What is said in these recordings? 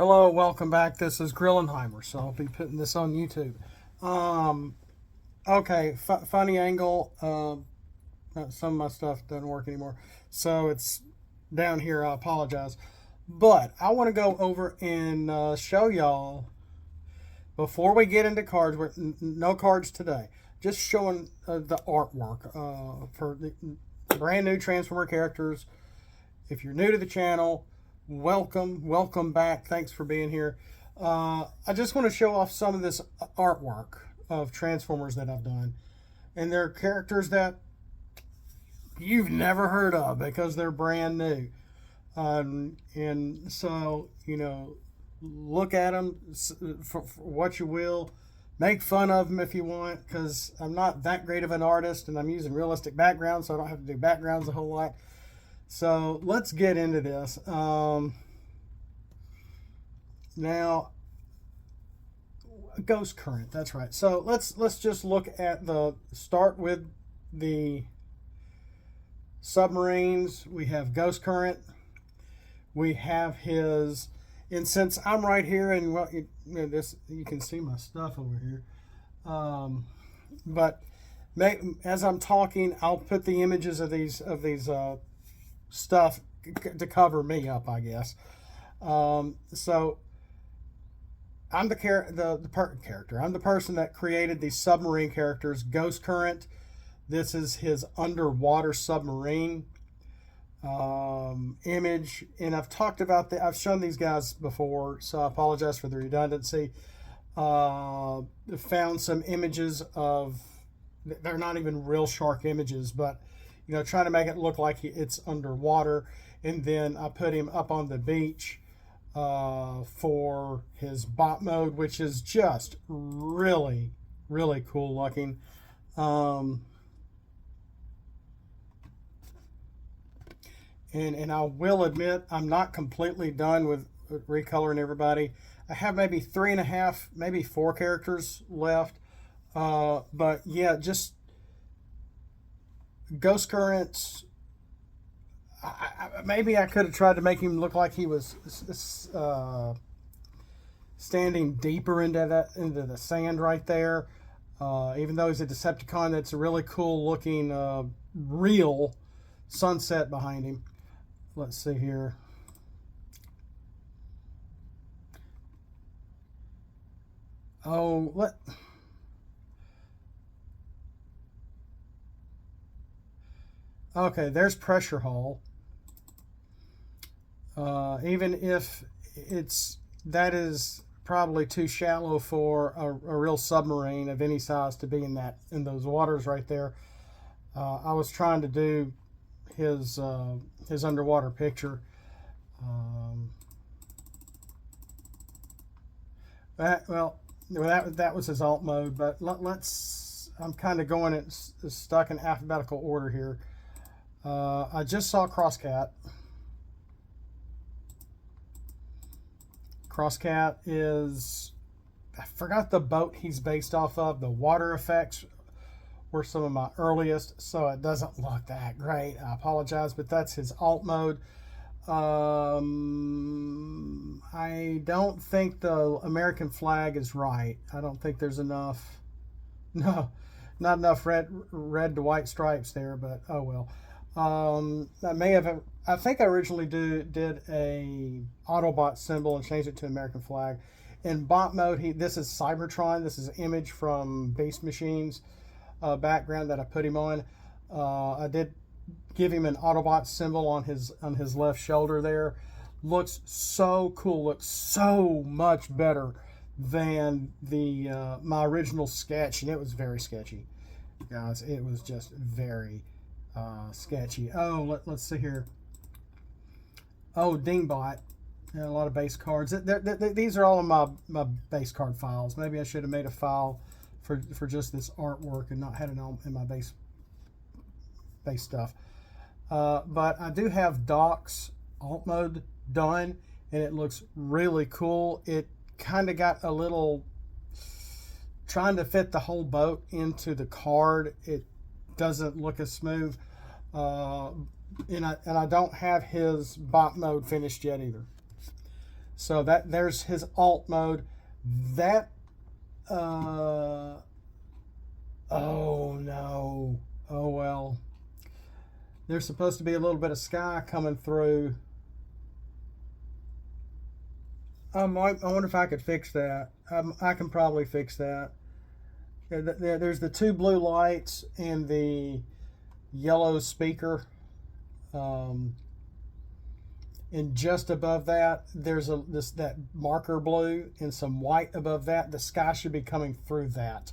Hello, welcome back. This is Grillenheimer, so I'll be putting this on YouTube. Um, okay, funny angle. Some of my stuff doesn't work anymore, so it's down here. I apologize, but I want to go over and show y'all before we get into cards. No cards today. Just showing the artwork for the brand new Transformer characters. If you're new to the channel, welcome back. Thanks for being here. I just want to show off some of this artwork of Transformers that I've done, and they're characters that you've never heard of because they're brand new. And so, look at them for what you will. Make fun of them if you want, because I'm not that great of an artist, and I'm using realistic backgrounds, so I don't have to do backgrounds a whole lot. So let's get into this. Now, Ghost Current. That's right. So let's just look at start with the submarines. We have Ghost Current. We have his, and since I'm right here, and well, you can see my stuff over here. But as I'm talking, I'll put the images of these stuff to cover me up, I guess. So I'm the character. I'm the person that created these submarine characters. Ghost Current. This is his underwater submarine image, and I've talked about I've shown these guys before, so I apologize for the redundancy. Found some images of, they're not even real shark images, but trying to make it look like it's underwater. And then I put him up on the beach for his bot mode, which is just really, really cool looking. And I will admit, I'm not completely done with recoloring everybody. I have maybe 3.5, maybe 4 characters left. But yeah, just Ghost Currents. Maybe I could have tried to make him look like he was standing deeper into the sand right there. Even though he's a Decepticon, that's a really cool looking real sunset behind him. Let's see here. Okay, there's Pressure Hull. Even if that is probably too shallow for a real submarine of any size to be in those waters right there. I was trying to do his underwater picture. That was his alt mode, but I'm kind of going stuck in alphabetical order here. I just saw Crosscat. Crosscat is, I forgot the boat he's based off of. The water effects were some of my earliest, so it doesn't look that great. I apologize, but that's his alt mode. I don't think the American flag is right. I don't think there's enough. No, not enough red to white stripes there, but oh well. I think I originally did a Autobot symbol and changed it to American flag. In bot mode, this is Cybertron. This is an image from Beast Machines background that I put him on. I did give him an Autobot symbol on his left shoulder there. Looks so cool. Looks so much better than my original sketch, and it was very sketchy, guys. It was just very sketchy. Oh, let's see here. Oh, Dinghbot. And a lot of base cards. These are all of my base card files. Maybe I should have made a file for just this artwork and not had it all in my base stuff. But I do have Doc's alt mode done, and it looks really cool. It kind of got a little, trying to fit the whole boat into the card. It doesn't look as smooth. And I don't have his bot mode finished yet either. So there's his alt mode. That oh no. Oh well. There's supposed to be a little bit of sky coming through. I wonder if I could fix that. I can probably fix that. There's the two blue lights and the yellow speaker. And just above that, there's that marker blue and some white above that. The sky should be coming through that.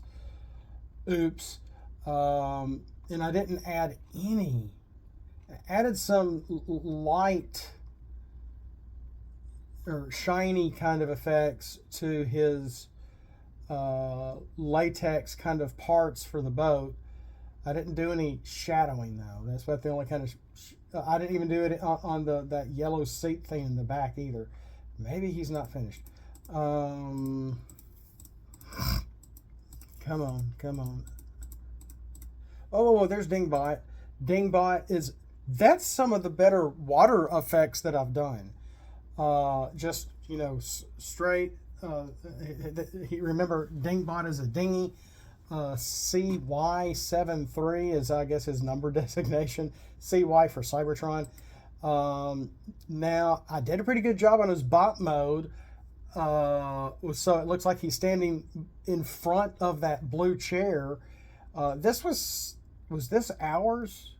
Oops. And I didn't add any. I added some light or shiny kind of effects to his latex kind of parts for the boat. I didn't do any shadowing though. That's what the only kind of I didn't even do it on that yellow seat thing in the back either. Maybe he's not finished. Come on. Oh, there's Dinghbot. Dinghbot that's some of the better water effects that I've done. Just, you know, straight. Remember, Dinghbot is a dinghy. CY73 is, I guess, his number designation. CY for Cybertron. Now, I did a pretty good job on his bot mode. So it looks like he's standing in front of that blue chair. This was this ours?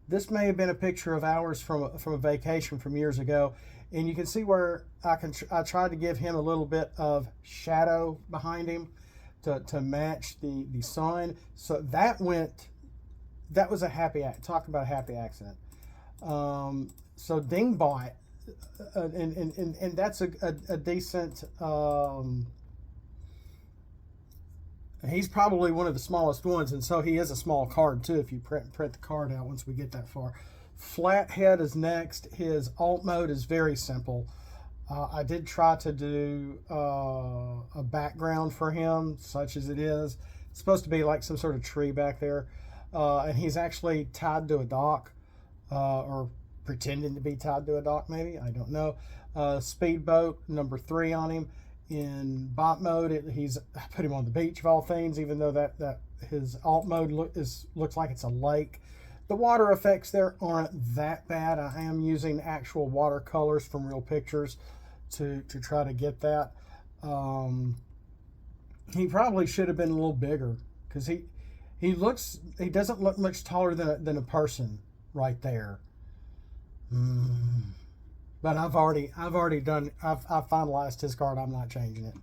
This may have been a picture of ours from a vacation from years ago. And you can see where I tried to give him a little bit of shadow behind him to match the sun. So that was a happy act. Talk about a happy accident. So Dinghbot, and that's a decent. He's probably one of the smallest ones, and so he is a small card too. If you print the card out once we get that far. Flathead is next. His alt mode is very simple. I did try to do a background for him, such as it is. It's supposed to be like some sort of tree back there. And he's actually tied to a dock, or pretending to be tied to a dock, maybe. I don't know. Speedboat, number 3 on him. In bot mode, I put him on the beach of all things, even though that his alt mode looks like it's a lake. The water effects there aren't that bad. I am using actual watercolors from real pictures to try to get that. He probably should have been a little bigger because he doesn't look much taller than a person right there. But I've finalized his card. I'm not changing it.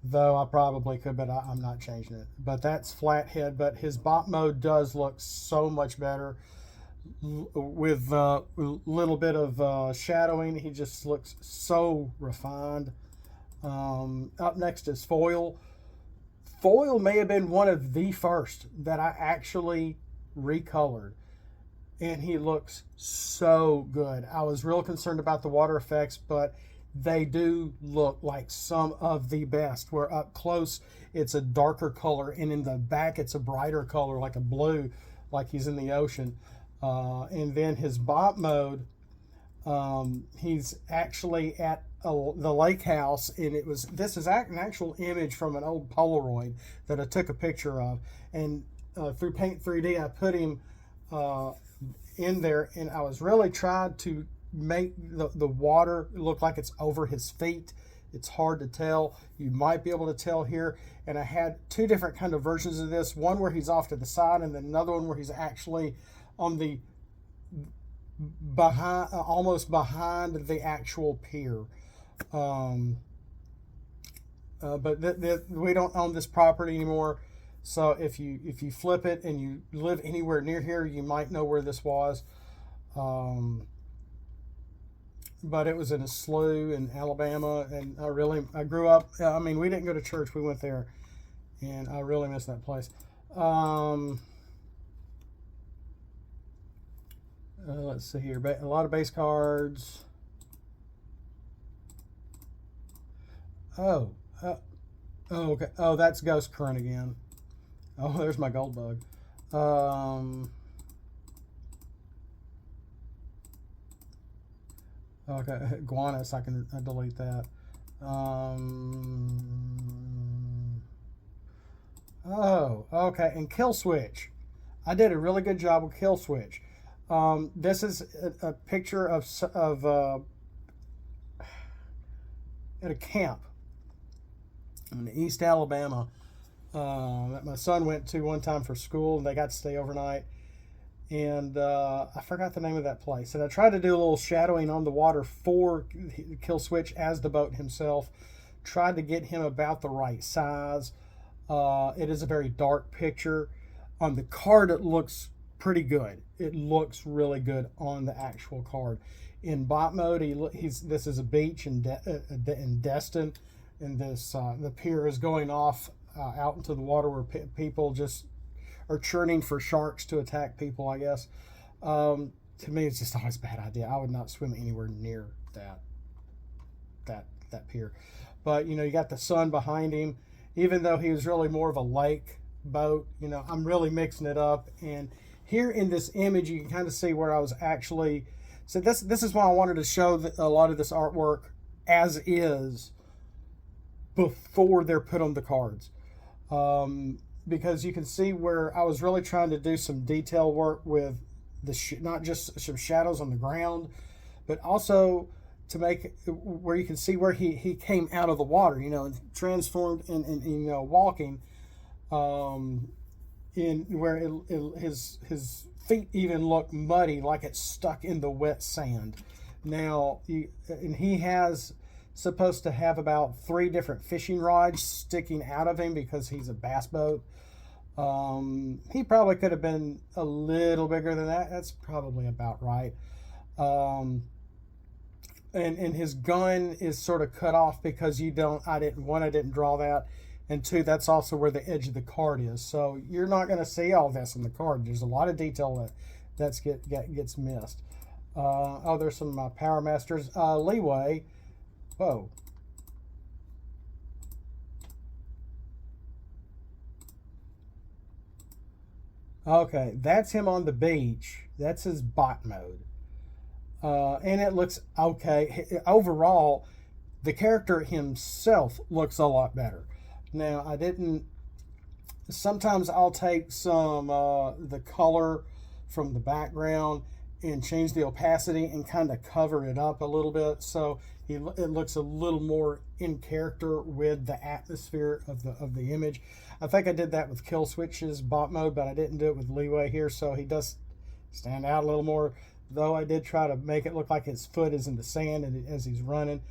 Though I probably could, but I'm not changing it. But that's Flathead. But his bot mode does look so much better with a little bit of shadowing. He just looks so refined. Up next is Foil. Foil may have been one of the first that I actually recolored. And he looks so good. I was real concerned about the water effects, but they do look like some of the best. Where up close, it's a darker color, and in the back, it's a brighter color, like a blue, like he's in the ocean. And then his bot mode, he's actually at the lake house, and this is an actual image from an old Polaroid that I took a picture of. And through Paint 3D, I put him in there, and I was really trying to make the water look like it's over his feet. It's hard to tell. You might be able to tell here. And I had 2 different kind of versions of this. One where he's off to the side, and then another one where he's actually on the behind, almost behind the actual pier. But we don't own this property anymore. So if you flip it and you live anywhere near here, you might know where this was. But it was in a slough in Alabama, and I grew up. I mean, we didn't go to church; we went there, and I really miss that place. Let's see here. A lot of base cards. Oh, okay. Oh, that's Ghost Current again. Oh, there's my gold bug. Okay, Guanus, I can delete that. Oh, okay, and Killswitch. I did a really good job with Killswitch. This is a picture of at a camp in East Alabama that my son went to one time for school, and they got to stay overnight. And I forgot the name of that place. And I tried to do a little shadowing on the water for Killswitch as the boat himself. Tried to get him about the right size. It is a very dark picture. On the card, it looks pretty good. It looks really good on the actual card. In bot mode, this is a beach in Destin, and the pier is going off out into the water where people just are churning for sharks to attack people, I guess. To me, it's just always a bad idea. I would not swim anywhere near that pier. But you got the sun behind him. Even though he was really more of a lake boat, I'm really mixing it up. And here in this image, you can kind of see where I was actually. So this is why I wanted to show a lot of this artwork as is before they're put on the cards. Because you can see where I was really trying to do some detail work with not just some shadows on the ground, but also to make where you can see where he came out of the water, and transformed and walking, in where his feet even look muddy, like it's stuck in the wet sand. Now, he has supposed to have about 3 different fishing rods sticking out of him because he's a bass boat. He probably could have been a little bigger than that. That's probably about right. And his gun is sort of cut off because I didn't draw that, and 2, that's also where the edge of the card is. So you're not going to see all this in the card. There's a lot of detail that gets missed. There's some Power Masters. Leeway. Whoa. Okay, that's him on the beach. That's his bot mode. And it looks okay. Overall, the character himself looks a lot better. Now, sometimes I'll take some the color from the background and change the opacity and kind of cover it up a little bit so it looks a little more in character with the atmosphere of the image. I think I did that with Killswitch's bot mode, but I didn't do it with Leeway here, so he does stand out a little more, though I did try to make it look like his foot is in the sand as he's running.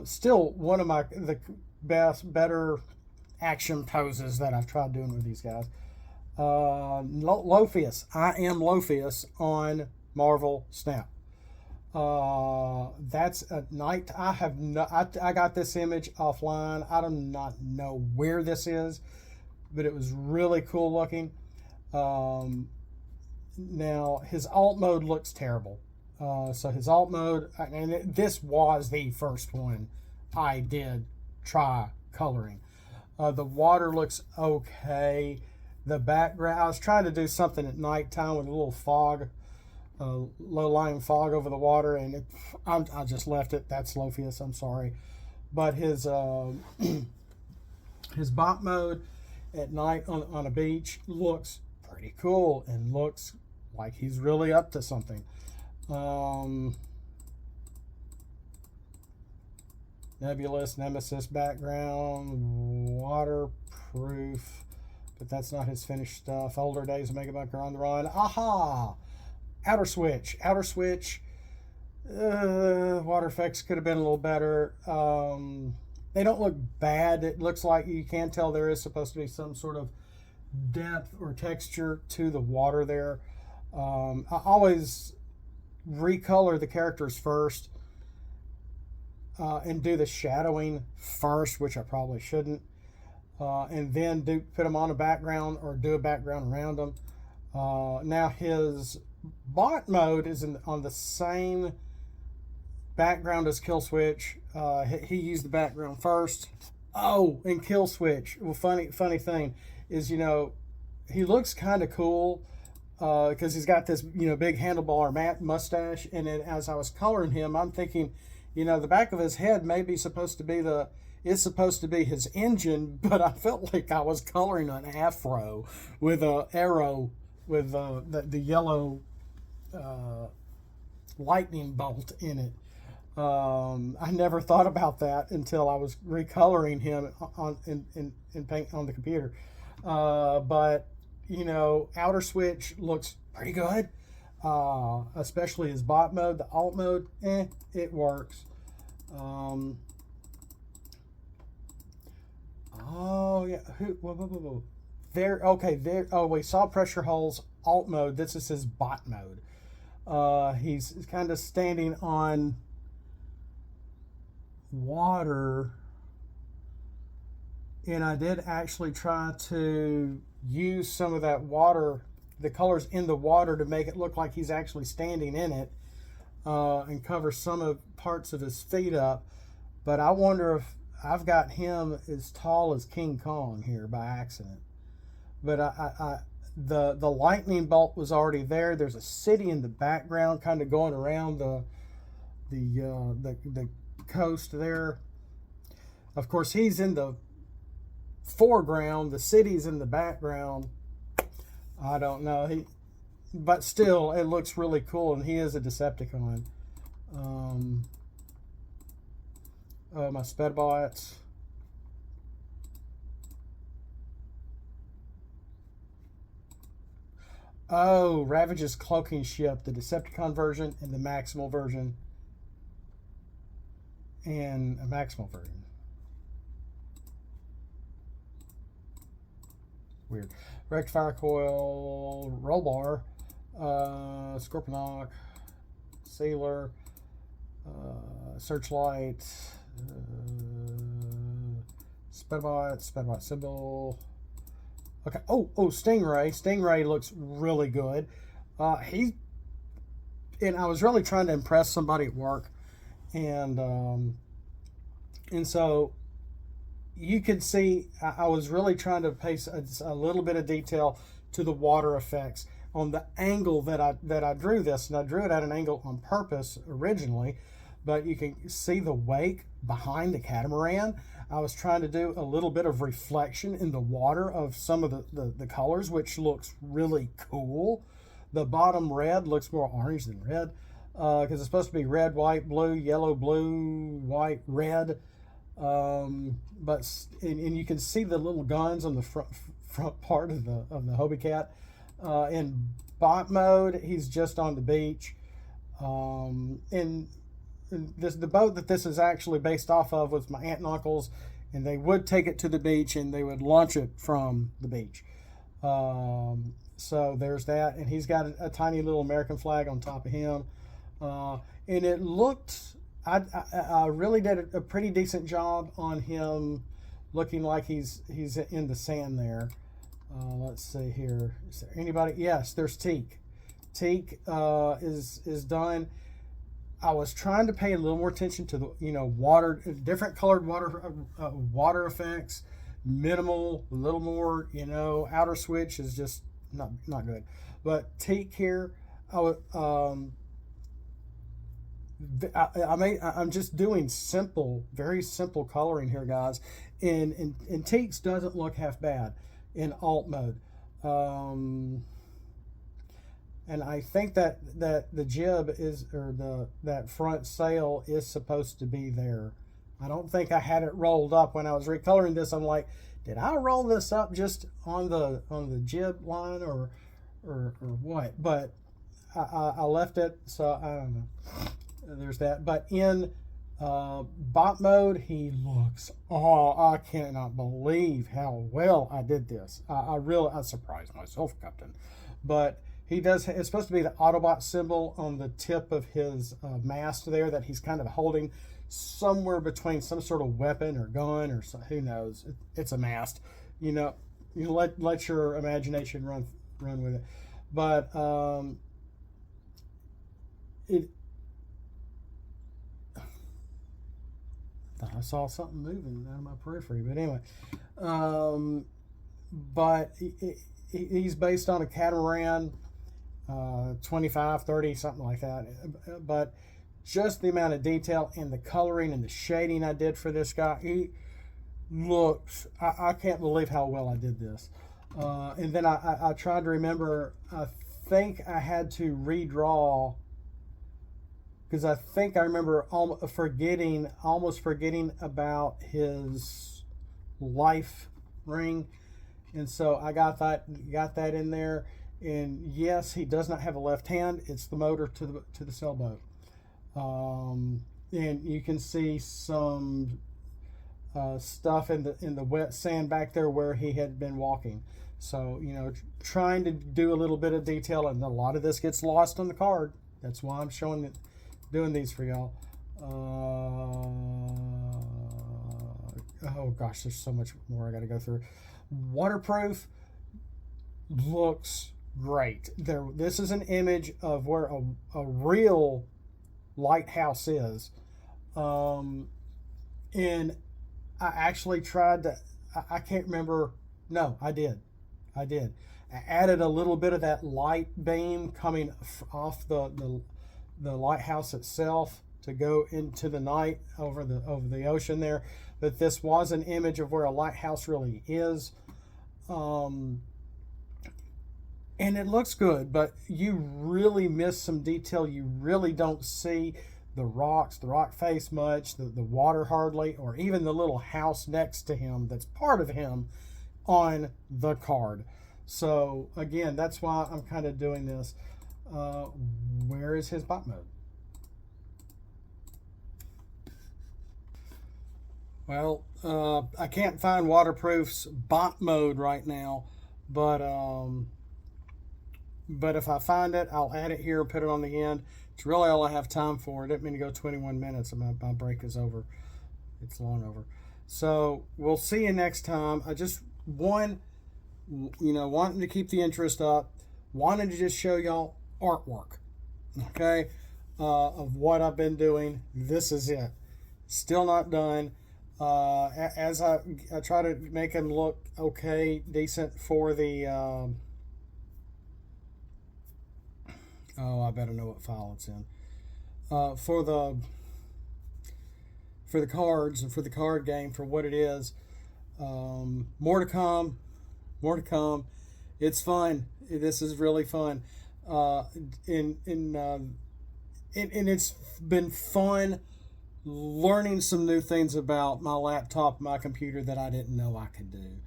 Still one of the better action poses that I've tried doing with these guys. Lophius. I am Lophius on Marvel Snap. That's a night. I got this image offline. I do not know where this is, but it was really cool looking. Now his alt mode looks terrible. So his alt mode, and this was the first one I did try coloring. The water looks okay. The background, I was trying to do something at nighttime with a little fog, low-lying fog over the water, and I just left it. That's Lophius, I'm sorry. But his his bot mode at night on a beach looks pretty cool and looks like he's really up to something. Nebulous Nemesis background, waterproof, but that's not his finished stuff. Older Days of Megabuck are on the run. Aha! Outer Switch. Water effects could have been a little better. They don't look bad. It looks like you can tell there is supposed to be some sort of depth or texture to the water there. I always recolor the characters first and do the shadowing first, which I probably shouldn't, and then put them on a background or do a background around them. Now his bot mode is on the same background as Killswitch. He used the background first. Oh, and Killswitch. Well, funny thing is, he looks kind of cool because he's got this, big handlebar mustache. And then as I was coloring him, I'm thinking, the back of his head maybe supposed to be his engine, but I felt like I was coloring an afro with a arrow with the yellow lightning bolt in it. I never thought about that until I was recoloring him in paint on the computer. But outer switch looks pretty good, especially his bot mode. The alt mode, it works. Oh yeah, whoa. There, okay, there. Oh, we saw pressure holes. Alt mode. This is his bot mode. He's kind of standing on water, and I did actually try to use some of that water, the colors in the water, to make it look like he's actually standing in it, and cover some of parts of his feet up. But I wonder if I've got him as tall as King Kong here by accident. But the lightning bolt was already there. There's a city in the background, kind of going around the coast there. Of course, he's in the foreground. The city's in the background. I don't know. But still, it looks really cool, and he is a Decepticon. My Spedbots. Oh, Ravage's cloaking ship, the Decepticon version and the Maximal version. And a Maximal version. Weird. Rectifier coil, roll bar, Scorponok, Sailor, Searchlight, Spedbot symbol. Okay. Oh, Stingray. Stingray looks really good. And I was really trying to impress somebody at work, and so you could see I was really trying to pay a little bit of detail to the water effects on the angle that I drew this, and I drew it at an angle on purpose originally, but you can see the wake behind the catamaran. I was trying to do a little bit of reflection in the water of some of the colors, which looks really cool. The bottom red looks more orange than red, because it's supposed to be red, white, blue, yellow, blue, white, red. But you can see the little guns on the front part of the Hobie Cat. In bot mode, he's just on the beach. The boat that this is actually based off of was my aunt and uncle's, and they would take it to the beach and they would launch it from the beach. So there's that, and he's got a tiny little American flag on top of him, and it looked. I really did a pretty decent job on him, looking like he's in the sand there. Let's see here. Is there anybody? Yes, there's Teak. Teak is done. I was trying to pay a little more attention to the water, different colored water effects, minimal, a little more. Outer switch is just not good. But Teak here, I'm just doing very simple coloring here, guys. And Teak's doesn't look half bad in alt mode. And I think that the jib that front sail is supposed to be there. I don't think I had it rolled up when I was recoloring this. I'm like, did I roll this up just on the jib line or what? But I left it, so I don't know. There's that. But in bot mode, he looks. Oh, I cannot believe how well I did this. I surprised myself, Captain. But he does. It's supposed to be the Autobot symbol on the tip of his mast there that he's kind of holding somewhere between some sort of weapon or gun or who knows. It's a mast. You let your imagination run with it. But I saw something moving out of my periphery, but anyway, but he's based on a catamaran. 25, 30, something like that. But just the amount of detail and the coloring and the shading I did for this guy, he looks, I can't believe how well I did this. And then I tried to remember, I think I had to redraw, because I think I remember almost forgetting about his life ring. And so I got that in there. And yes, he does not have a left hand. It's the motor to the sailboat. And you can see some stuff in the wet sand back there where he had been walking. So, you know, trying to do a little bit of detail, and a lot of this gets lost on the card. That's why I'm showing it, doing these for y'all. Oh gosh, there's so much more I got to go through. Waterproof, looks great. This is an image of where a real lighthouse is. And I actually tried to, I can't remember. No, I did. I added a little bit of that light beam coming off the lighthouse itself to go into the night over the ocean there. But this was an image of where a lighthouse really is. And it looks good, but you really miss some detail. You really don't see the rocks, the rock face much, the water hardly, or even the little house next to him that's part of him on the card. So again, that's why I'm kind of doing this. Where is his bot mode? Well, I can't find Waterproof's bot mode right now, but if I find it, I'll add it here and put it on the end. It's really all I have time for. I didn't mean to go 21 minutes, and my break is over. It's long over. So we'll see you next time. I just wanting to keep the interest up, wanted to just show y'all artwork, okay, of what I've been doing. This is it. Still not done. As I try to make him look okay, decent for the I better know what file it's in. For the cards and for the card game, for what it is. More to come. It's fun. This is really fun. And it's been fun learning some new things about my laptop, my computer that I didn't know I could do.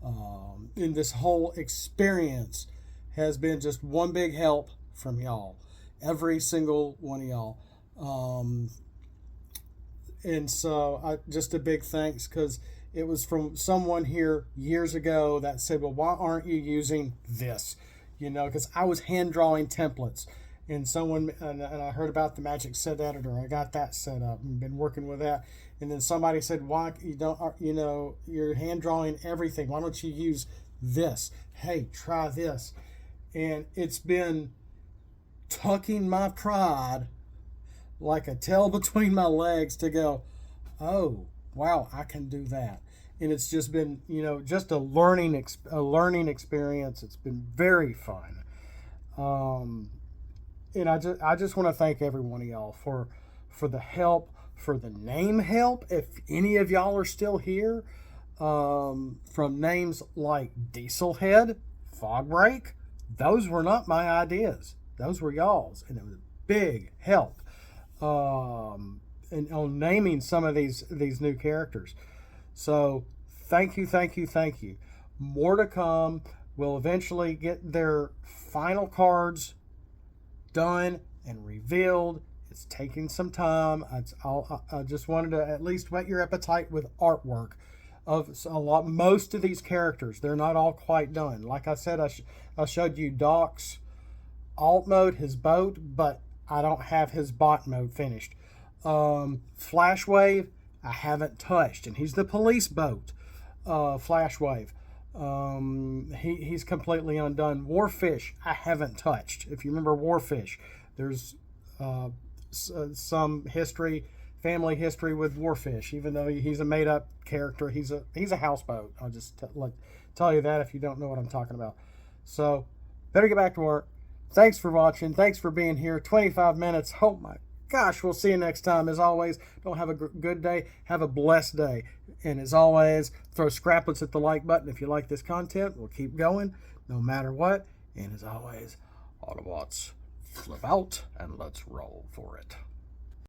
And this whole experience has been just one big help from y'all, every single one of y'all. And so just a big thanks, because it was from someone here years ago that said, well, why aren't you using this? You know, because I was hand drawing templates. And I heard about the Magic Set Editor. I got that set up and been working with that. And then somebody said, why you don't, you're hand drawing everything. Why don't you use this? Hey, try this. And it's been tucking my pride like a tail between my legs to go, oh, wow, I can do that. And it's just been, just a learning experience. It's been very fun. And I just want to thank every one of y'all for the help, for the name help. If any of y'all are still here, from names like Dieselhead, Fog Break, those were not my ideas. Those were y'all's, and it was a big help. And on naming some of these new characters. So thank you. More to come. We'll eventually get their final cards done and revealed. It's taking some time. I just wanted to at least whet your appetite with artwork of most of these characters. They're not all quite done. Like I said, I showed you Doc's alt mode, his boat, but I don't have his bot mode finished. Flashwave, I haven't touched, and he's the police boat. Flashwave, he's completely undone. Warfish, I haven't touched. If you remember Warfish, there's some family history with Warfish. Even though he's a made-up character, he's a houseboat. I'll just tell you that if you don't know what I'm talking about. So, better get back to work. Thanks for watching. Thanks for being here. 25 minutes. Oh my gosh, we'll see you next time. As always, don't have a good day. Have a blessed day. And as always, throw scraplets at the like button if you like this content. We'll keep going no matter what. And as always, Autobots, flip out and let's roll for it.